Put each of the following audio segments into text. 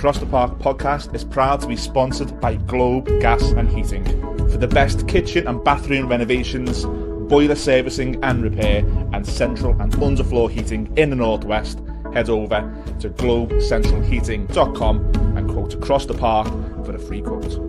Across the Park podcast is proud to be sponsored by Globe Gas and Heating. For the best kitchen and bathroom renovations, boiler servicing and repair, and central and underfloor heating in the Northwest, head over to globecentralheating.com and quote Across the Park for a free quote.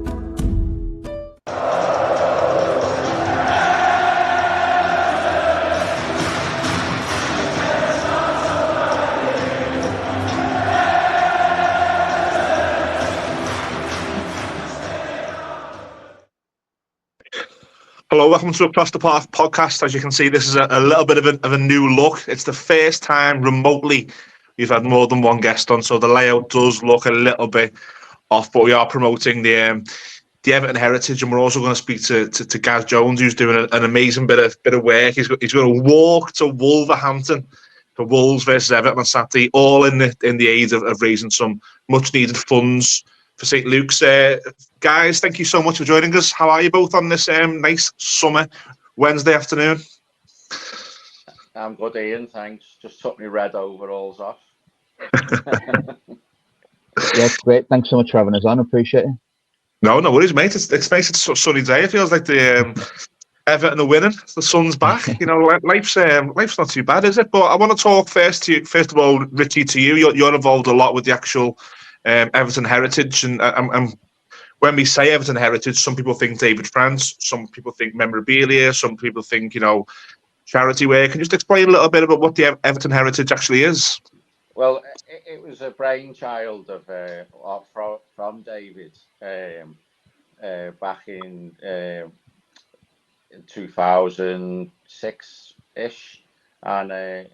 Hello, welcome to Across the Park podcast. As you can see, this is a little bit of a new look. It's the first time remotely we've had more than one guest on, so the layout does look a little bit off, but we are promoting the Everton heritage, and we're also going to speak to Gaz Jones, who's doing an amazing bit of work. He's going to walk to Wolverhampton for Wolves versus Everton on Saturday, all in the aid of raising some much needed funds for St. Luke's. Guys, thank you so much for joining us. How are you both on this nice summer Wednesday afternoon? I'm good, Ian, thanks. Just took me red overalls off. Yeah, great. Thanks so much for having us on. Appreciate it. No worries, mate. It's nice. It's a sunny day. It feels like the Everton are winning. The sun's back. You know, life's not too bad, is it? But I want to talk first of all, Richie, to you. You're involved a lot with the actual Everton heritage, and when we say Everton heritage, some people think David France, some people think memorabilia, some people think, charity work. Can you just explain a little bit about what the Everton heritage actually is? Well, it was a brainchild from David back in 2006-ish, and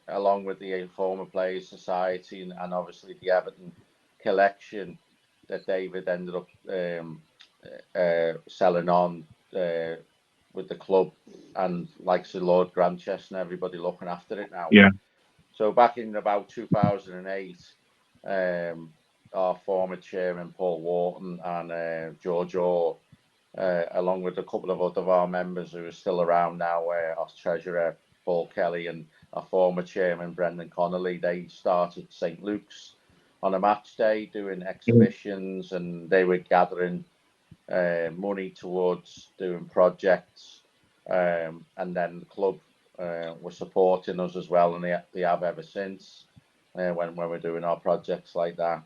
along with the former Players Society and obviously the Everton collection that David ended up selling on with the club, and like Sir Lord Grantchester and everybody looking after it now. Yeah. So back in about 2008, our former chairman Paul Wharton and George Orr, along with a couple of our members who are still around now, our treasurer Paul Kelly and our former chairman Brendan Connolly, they started St. Luke's on a match day doing exhibitions, and they were gathering money towards doing projects, and then the club were supporting us as well, and they have ever since when we're doing our projects like that.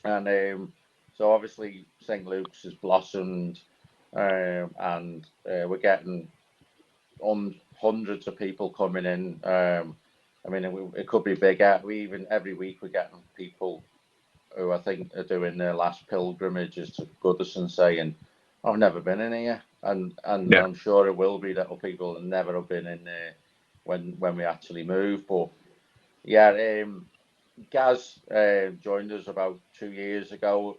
And so obviously St. Luke's has blossomed, and we're getting hundreds of people coming in. I mean, it could be bigger. Every week we're getting people who I think are doing their last pilgrimages to Goodison saying, "I've never been in here," and yeah. I'm sure it will be that people have never been in there when we actually move. But yeah, Gaz joined us about 2 years ago,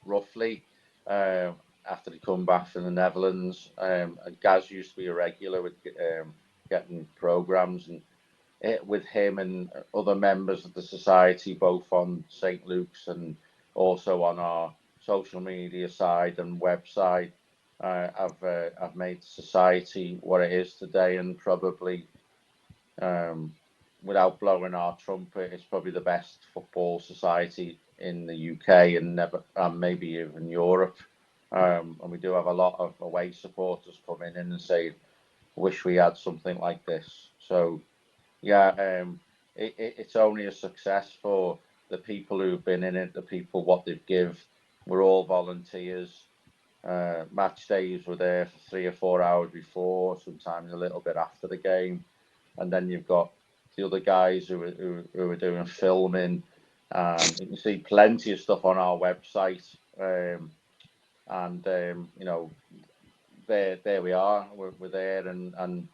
roughly, after he come back from the Netherlands. And Gaz used to be a regular with getting programs and. With him and other members of the society, both on St. Luke's and also on our social media side and website, I've made society what it is today, and probably, without blowing our trumpet, it's probably the best football society in the UK and maybe even Europe. And we do have a lot of away supporters coming in and say, "Wish we had something like this." So. Yeah, it's only a success for the people who've been in it, the people what they've give. We're all volunteers. Match days were there for 3 or 4 hours before, sometimes a little bit after the game, and then you've got the other guys who are doing filming. You can see plenty of stuff on our website, and there we are. We're there, and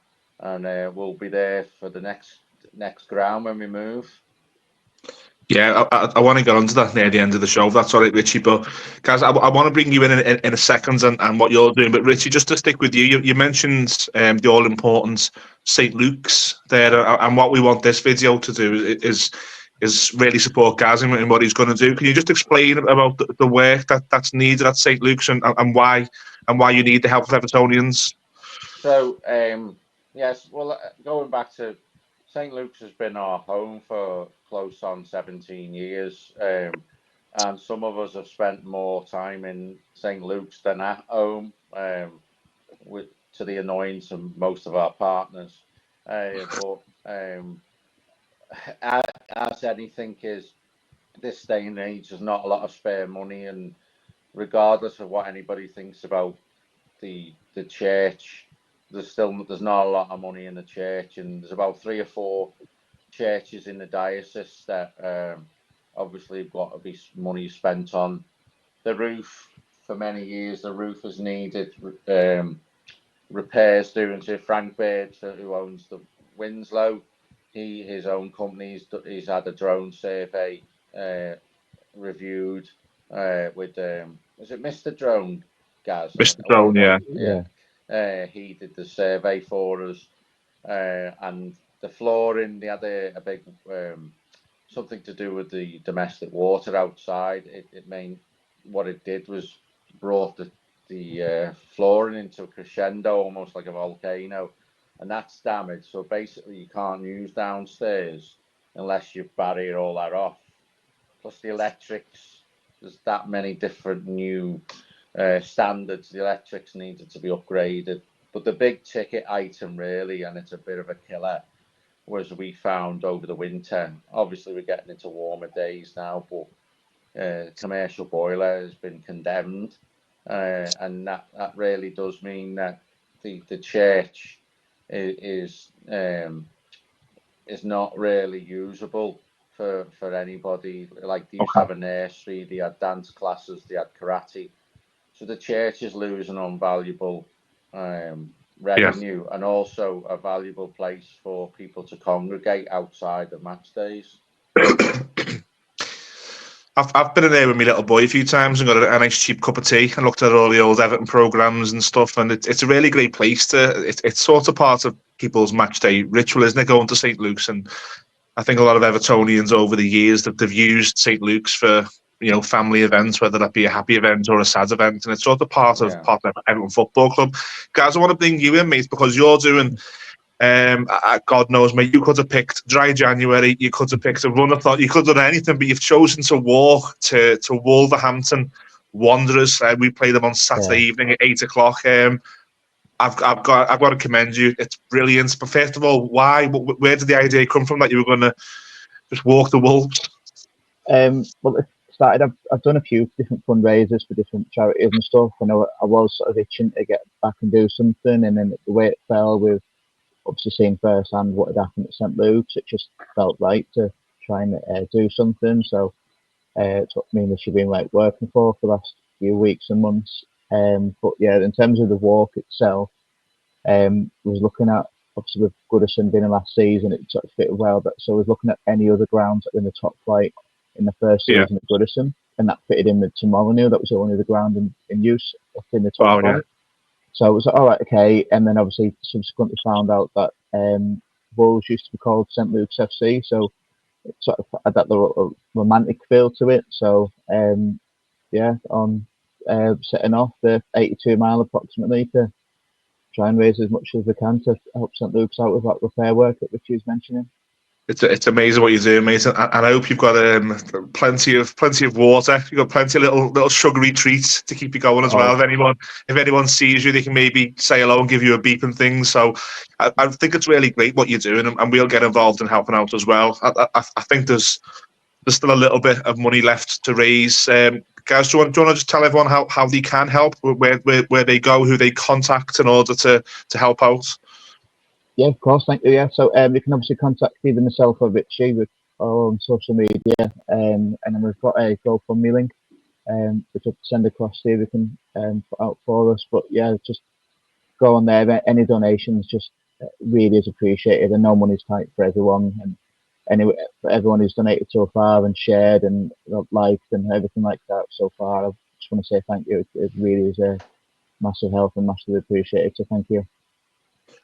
we'll be there for the next ground when we move. Yeah, I want to get onto that near the end of the show. That's all right, Richie. But guys, I want to bring you in a second and what you're doing. But Richie, just to stick with you mentioned the all important St. Luke's there, and what we want this video to do is really support Gaz in what he's going to do. Can you just explain about the work that's needed at St. Luke's and why you need the help of Evertonians? So yes, well, going back to St. Luke's has been our home for close on 17 years. and some of us have spent more time in St Luke's than at home, to the annoyance of most of our partners. But as anything is, this day and age, there's not a lot of spare money, and regardless of what anybody thinks about the church, there's not a lot of money in the church, and there's about 3 or 4 churches in the diocese that obviously have got to be money spent on. The roof, for many years, the roof has needed repairs doing to. Frank Bird, who owns the Winslow, his own company, he's had a drone survey reviewed with was it Mr. Drone, Gaz? Mr. Drone, yeah. He did the survey for us, and the flooring, they had a big something to do with the domestic water outside. What it did was brought the flooring into a crescendo, almost like a volcano, and that's damaged. So basically, you can't use downstairs unless you barrier all that off. Plus the electrics, there's that many different new standards. The electrics needed to be upgraded. But the big ticket item really, and it's a bit of a killer, was we found over the winter. Obviously, we're getting into warmer days now, but commercial boiler has been condemned, and that really does mean that the church is not really usable for anybody. Like, they used to have a nursery, they had dance classes, they had karate. So the church is losing on valuable revenue, and also a valuable place for people to congregate outside of match days. I've been in there with my little boy a few times and got a nice cheap cup of tea and looked at all the old Everton programmes and stuff, and it's a really great place it's sort of part of people's match day ritual, isn't it, going to St Luke's? And I think a lot of Evertonians over the years that they've used St Luke's for, you know, family events, whether that be a happy event or a sad event, and it's sort of part of Everton Football Club. Guys, I want to bring you in, mate, because you're doing God knows, mate, you could have picked dry January, you could have picked a run-a-thon, you could have done anything, but you've chosen to walk to Wolverhampton Wanderers. We play them on Saturday evening at 8 o'clock. I've got to commend you. It's brilliant. But first of all, why? Where did the idea come from that you were going to just walk the Wolves? Well, it started. I've done a few different fundraisers for different charities and stuff. I know I was sort of itching to get back and do something, and then the way it fell with obviously seeing firsthand what had happened at St Luke's, it just felt right to try and do something. So it's what me and Richie have been like working for the last few weeks and months. But yeah, in terms of the walk itself, was looking at, obviously with Goodison being the last season, it sort of fit well. But so I was looking at any other grounds that were in the top flight in the first season at Goodison, and that fitted in with tomorrow. That was the only other ground in use up in the top flight. So I was like, all right, okay. And then obviously subsequently found out that Wolves used to be called St Luke's FC, so it sort of had that little romantic feel to it. So on setting off the 82 mile approximately to try and raise as much as we can to help St Luke's out with that repair work that Richie was mentioning. It's amazing what you're doing, mate, and I hope you've got plenty of water. You've got plenty of little sugary treats to keep you going as well. If anyone sees you, they can maybe say hello and give you a beep and things. So I think it's really great what you're doing, and we'll get involved in helping out as well. I think there's still a little bit of money left to raise. Guys, do you want to just tell everyone how they can help, where they go, who they contact in order to help out? Yeah, of course, thank you. Yeah, so you can obviously contact either myself or Richie on social media, and then we've got a GoFundMe link, which I'll send across to you. We can put out for us. But yeah, just go on there. Any donations just really is appreciated, and no money's tight for everyone. And for everyone who's donated so far and shared and liked and everything like that so far, I just want to say thank you. It really is a massive help and massively appreciated. So thank you.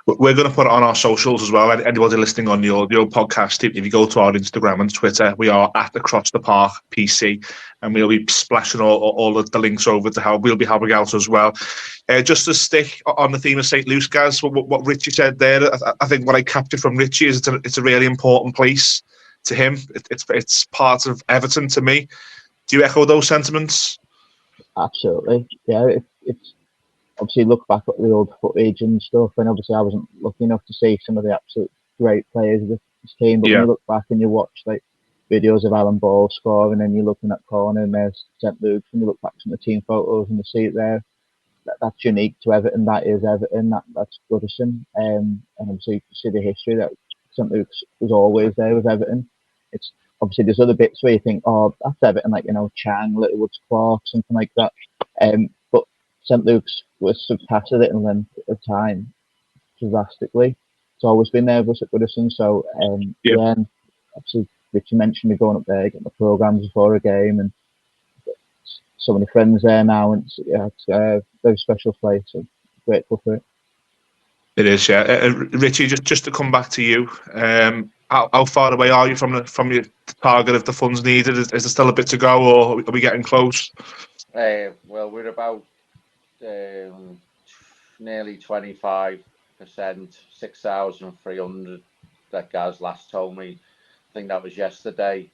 We're going to put it on our socials as well. Anybody listening on your podcast, if you go to our Instagram and Twitter, we are at Across the Park PC, and we'll be splashing all of the links over to how we'll be helping out as well. Just to stick on the theme of St Luke's, guys, what Richie said there, I think what I captured from Richie is it's a really important place to him. It's part of Everton to me. Do you echo those sentiments? Absolutely. Yeah, it's obviously look back at the old footage and stuff, and obviously I wasn't lucky enough to see some of the absolute great players of this team. But when Yeah. you look back and you watch like videos of Alan Ball scoring, and you're looking at corner and there's St Luke's, and you look back at some of the team photos and you see it there. That's unique to Everton. That is Everton. That's Goodison. And obviously you see the history that St Luke's was always there with Everton. It's obviously there's other bits where you think, oh, that's Everton, like Chang, Littlewoods, Clark, something like that. But St Luke's was surpassed it in length of time drastically. It's always been there with us at Goodison. So yeah, and obviously Richie mentioned me going up there, getting the programmes before a game, and so many friends there now, and it's a very special place. So grateful for it. It is, yeah. Richie, just to come back to you, how far away are you from your target of the funds needed? Is there still a bit to go, or are we getting close? Well, we're about nearly 25%, 6,300 that Gaz last told me. I think that was yesterday.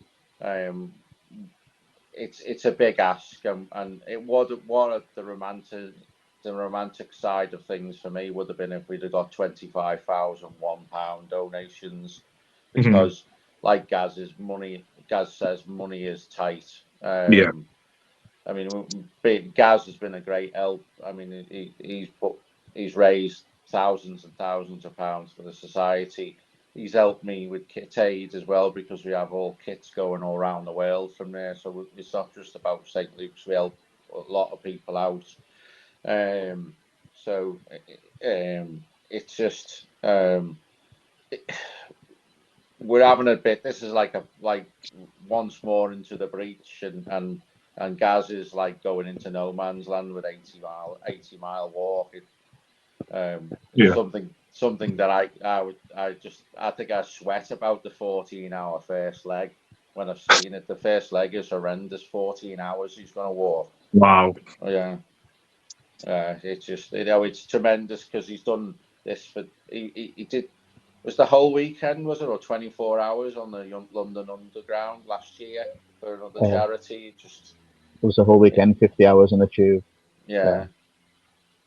It's a big ask, and it would what the romantic side of things for me would have been if we'd have got £25,001 donations, because like Gaz says money is tight. Yeah. I mean, Gaz has been a great help. I mean, he's raised thousands and thousands of pounds for the society. He's helped me with kit aid as well, because we have all kits going all around the world from there. So it's not just about St Luke's. We help a lot of people out. So it's just we're having a bit. This is like once more into the breach, and Gaz is like going into no man's land with 80-mile walk. Yeah. Something that I think I sweat about the 14-hour first leg when I've seen it. The first leg is horrendous. 14 hours he's going to walk. Wow. Yeah. It's just it's tremendous, because he's done this for he did. Was the whole weekend, was it, or 24 hours on the London Underground last year for another charity? It was the whole weekend, 50 hours on the tube. Yeah.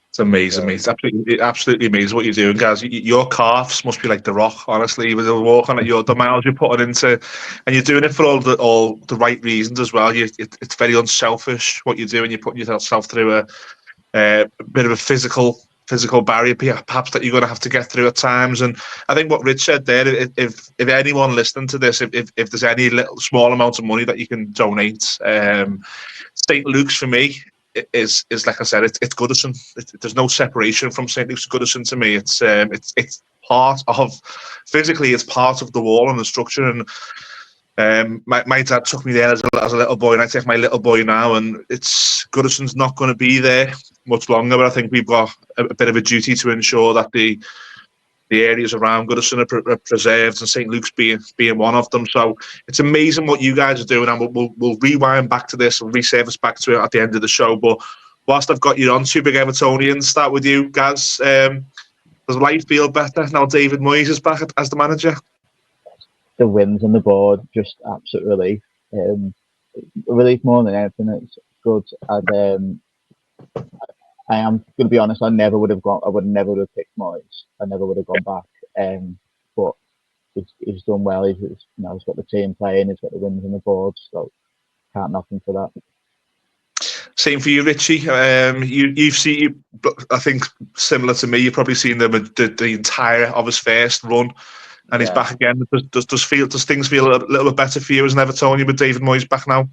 It's amazing, mate. It's absolutely amazing what you're doing, guys. Your calves must be like the Rock, honestly. With the walking at the miles you're putting into, and you're doing it for all the right reasons as well. It's very unselfish what you're doing. You're putting yourself through a bit of a physical barrier, perhaps, that you're going to have to get through at times. And I think what Rich said there, if anyone listening to this, if there's any little small amount of money that you can donate, St Luke's for me is like I said, it's Goodison. There's no separation from St Luke's to Goodison to me. It's part of, physically, it's part of the wall and the structure. And my dad took me there as a little boy, and I take my little boy now, and it's Goodison's not going to be there much longer. But I think we've got a bit of a duty to ensure that the areas around Goodison are preserved, and St Luke's being one of them. So it's amazing what you guys are doing, and we'll rewind back to this and resurface back to it at the end of the show. But whilst I've got you on, two big Evertonians, start with you, Gaz. Does life feel better now David Moyes is back as the manager? The wins on the board, just absolute relief. Relief more than anything. It's good. And I am going to be honest. I would never would have picked Moyes. I never would have gone back. But he's done well. He's got the team playing. He's got the wins on the board. So can't knock him for that. Same for you, Richie. You've seen, I think, similar to me. You've probably seen the entire of his first run, and he's back again. Does things feel a little bit better for you as an Evertonian with David Moyes back now?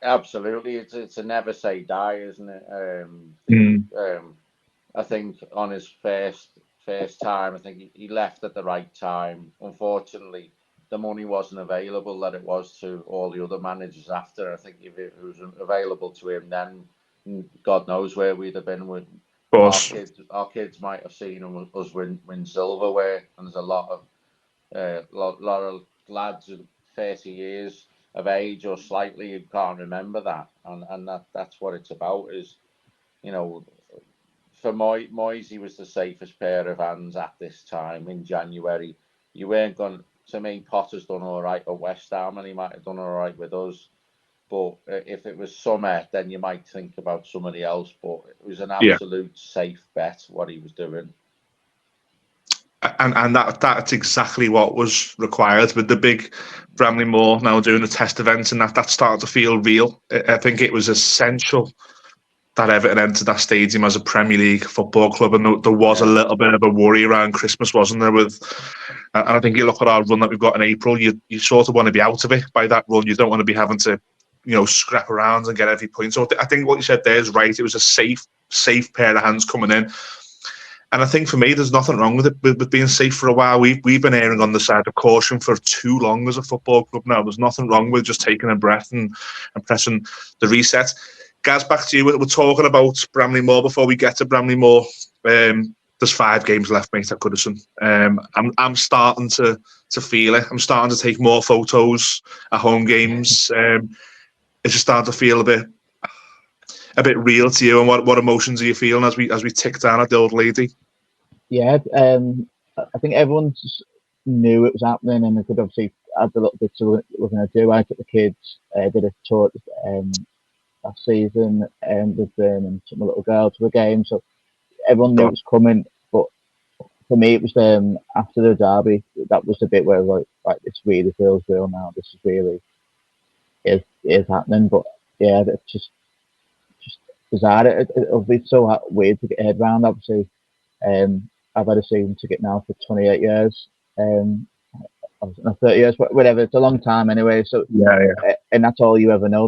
Absolutely. It's a never say die, isn't it? I think on his first time, I think he left at the right time. Unfortunately, the money wasn't available that it was to all the other managers after. I think if it was available to him then, God knows where we'd have been. With our kids might have seen us win silverware, and there's a lot of lads of 30 years of age or slightly who can't remember that, and that's what it's about. Is, for Moyes, he was the safest pair of hands at this time in January. You weren't going to me. Potter's done all right at West Ham, and he might have done all right with us. But if it was summer, then you might think about somebody else. But it was an Yeah. absolute safe bet what he was doing. And that's exactly what was required with the big Bramley Moore now doing the test events, and that's starting to feel real. I think it was essential that Everton entered that stadium as a Premier League football club, and there was a little bit of a worry around Christmas, wasn't there? And I think you look at our run that we've got in April, you sort of want to be out of it by that run. You don't want to be having to, scrap around and get every point. So I think what you said there is right. It was a safe pair of hands coming in. And I think for me, there's nothing wrong with it, with being safe for a while. We've been erring on the side of caution for too long as a football club now. There's nothing wrong with just taking a breath and pressing the reset. Gaz, back to you. We're talking about Bramley Moore before we get to Bramley Moore. There's 5 games left, mate, at Goodison. I'm starting to feel it. I'm starting to take more photos at home games. It's just starting to feel a bit real to you. And what emotions are you feeling as we tick down at the old lady? Yeah, I think everyone knew it was happening, and they could obviously add the little bits of what we're going to do. I took the kids, did a tour last season with them and took my little girl to the game, so everyone knew it was coming. But for me, it was after the derby, that was the bit where I was like, this really feels real now. This is really is happening. But yeah, it's just bizarre. It'll be so weird to get your head around. Obviously, I've had a season ticket now for 28 years. I was in 30 years, whatever. It's a long time anyway. So yeah. And that's all you ever know.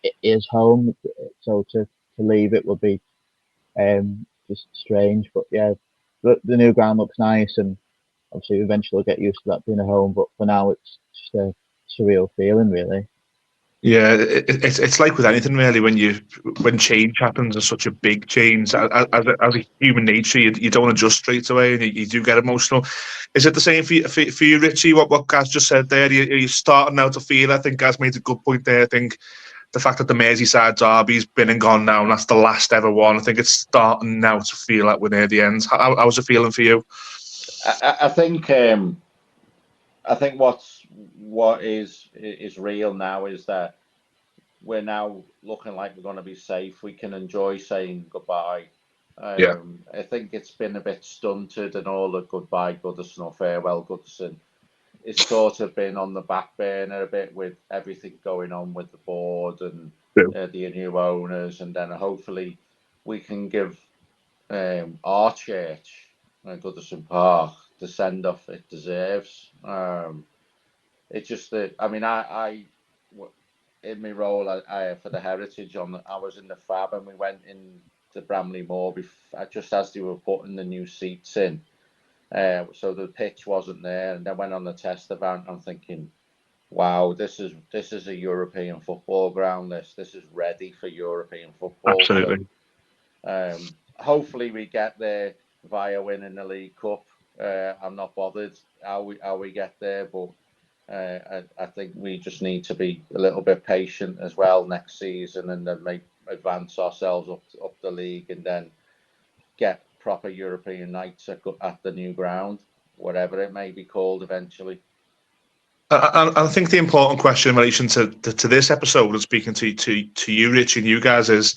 It is home. So to leave it would be just strange. But yeah, the new ground looks nice, and obviously eventually we'll get used to that being a home. But for now, it's just a surreal feeling, really. Yeah, it's like with anything really. When change happens, and such a big change, as a human nature, you don't adjust straight away, and you do get emotional. Is it the same for you, Richie? What Gaz just said there, are you starting now to feel? I think Gaz made a good point there. I think the fact that the Merseyside derby's been and gone now, and that's the last ever one. I think it's starting now to feel like we're near the end. How's it feeling for you? I think what is real now is that we're now looking like we're going to be safe. We can enjoy saying goodbye. Yeah. I think it's been a bit stunted, and all the goodbye Goodison or farewell Goodison, it's sort of been on the back burner a bit with everything going on with the board and the new owners, and then hopefully we can give our church, Goodison Park, the send off it deserves. It's just that I in my role I for the heritage I was in the Fab, and we went in to Bramley Moore just as they were putting the new seats in. So the pitch wasn't there, and then went on the test event. I'm thinking, wow, this is a European football ground. This is ready for European football. Absolutely. So, hopefully we get there via winning the League Cup. I'm not bothered how we get there, but I think we just need to be a little bit patient as well next season, and then advance ourselves up the league, and then get proper European nights at the new ground, whatever it may be called eventually. I think the important question in relation to this episode and speaking to you, Rich, and you guys is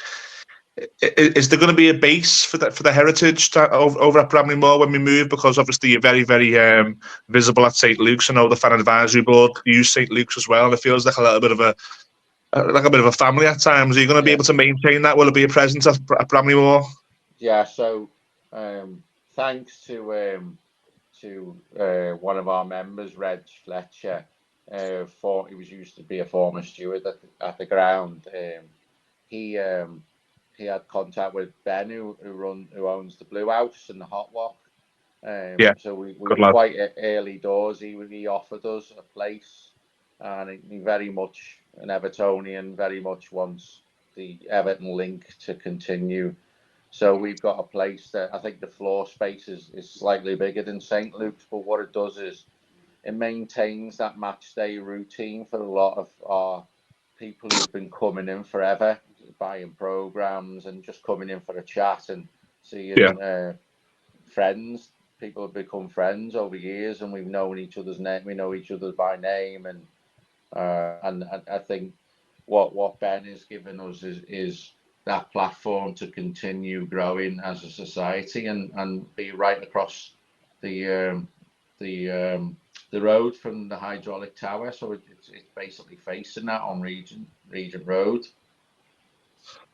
there going to be a base for the heritage over at Bramley Moore when we move? Because obviously you're very, very visible at St. Luke's. I know the fan advisory board use St. Luke's as well, and it feels like a little bit of a family at times. Are you going to be able to maintain that? Will it be a presence at Bramley Moore? Yeah. So thanks to one of our members, Reg Fletcher. He was used to be a former steward at the ground. He had contact with Ben, who owns the Blue House and the Hot Walk. So we were quite early doors. He offered us a place, and he very much an Evertonian, very much wants the Everton link to continue. So we've got a place that I think the floor space is slightly bigger than St. Luke's, but what it does is it maintains that match day routine for a lot of our people who've been coming in forever, buying programs and just coming in for a chat and seeing friends. People have become friends over years, and we've known each other's name. We know each other by name, and I think what Ben has given us is that platform to continue growing as a society and be right across the road from the hydraulic tower. So it's basically facing that on Regent Road.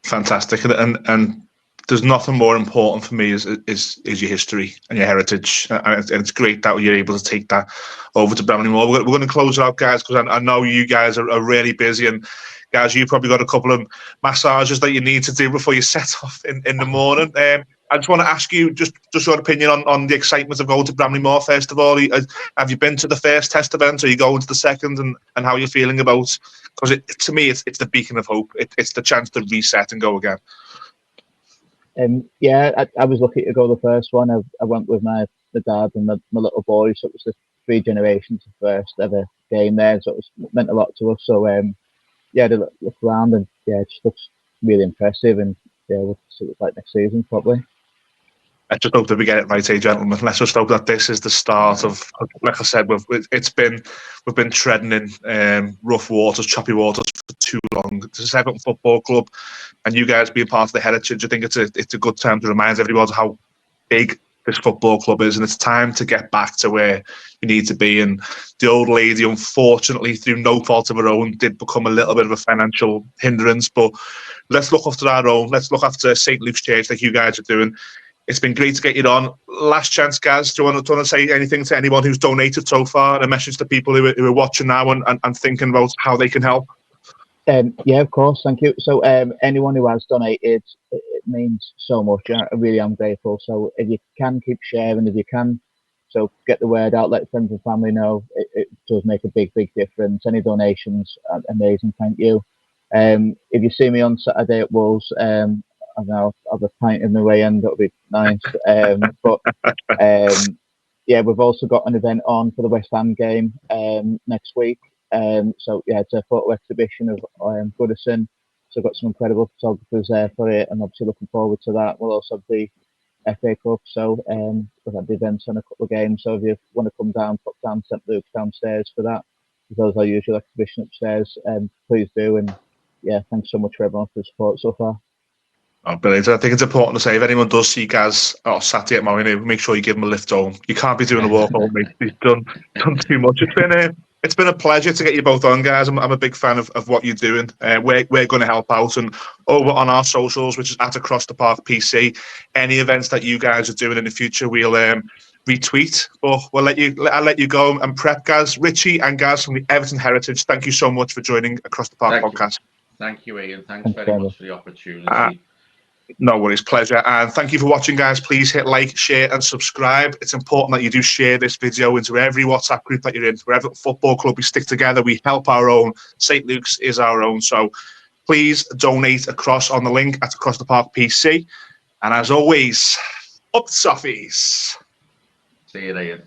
Fantastic, and there's nothing more important for me is your history and your heritage, and it's great that you're able to take that over to Bramley Moor. We're going to close it out, guys, because I know you guys are really busy, and guys, you've probably got a couple of massages that you need to do before you set off in the morning. I just want to ask you just your opinion on the excitement of going to Bramley Moor first of all. Have you been to the first test event? Are you going to the second? And how are you feeling about? Because to me, it's the beacon of hope. It's the chance to reset and go again. Yeah, I was lucky to go the first one. I went with my dad and my little boy, so it was the 3 generations of first ever game there. So it meant a lot to us. So yeah, to look around and yeah, it just looks really impressive. And yeah, we'll see what it's like next season probably. I just hope that we get it right, gentlemen. Let's just hope that this is the start of, like I said, we've been treading in rough waters, choppy waters for too long. It's a Everton Football Club, and you guys being part of the heritage, I think it's a good time to remind everybody how big this football club is, and it's time to get back to where you need to be. And the old lady, unfortunately, through no fault of her own, did become a little bit of a financial hindrance. But let's look after our own. Let's look after St. Luke's Church, like you guys are doing. It's been great to get you on. Last chance, Gaz. Do you want to say anything to anyone who's donated so far, and a message to people who are watching now and thinking about how they can help? Yeah, of course. Thank you. So anyone who has donated, it means so much. I really am grateful. So if you can keep sharing, if you can, so get the word out, let friends and family know. It does make a big difference. Any donations, amazing. Thank you. If you see me on Saturday at Wolves, I know I'll have a pint in the way end. That'll be nice. But yeah, we've also got an event on for the West Ham game next week. So yeah, it's a photo exhibition of Goodison. So I've got some incredible photographers there for it, and obviously looking forward to that. We'll also have the FA Cup. So we've had the events on a couple of games. So if you want to come down, pop down St Luke's downstairs for that, as well as our usual exhibition upstairs, please do. And yeah, thanks so much for everyone for the support so far. Oh, brilliant. I think it's important to say, if anyone does see Gaz Saturday at Moyes, make sure you give him a lift home. You can't be doing a walk home, mate. He's done too much. It's been a pleasure to get you both on, guys. I'm a big fan of what you're doing. We're going to help out, and over on our socials, which is at Across the Park PC, any events that you guys are doing in the future, we'll retweet. But I'll let you go and prep. Gaz, Richie and Gaz from the Everton Heritage, thank you so much for joining Across the Park podcast. Thank you, Ian. Thanks very much for the opportunity. No worries, pleasure. And thank you for watching, guys. Please hit like, share and subscribe. It's important that you do share this video into every WhatsApp group that you're in. Wherever football club, we stick together, we help our own. St. Luke's is our own. So please donate across on the link at Across the Park PC. And as always, up the Soffies. See you later.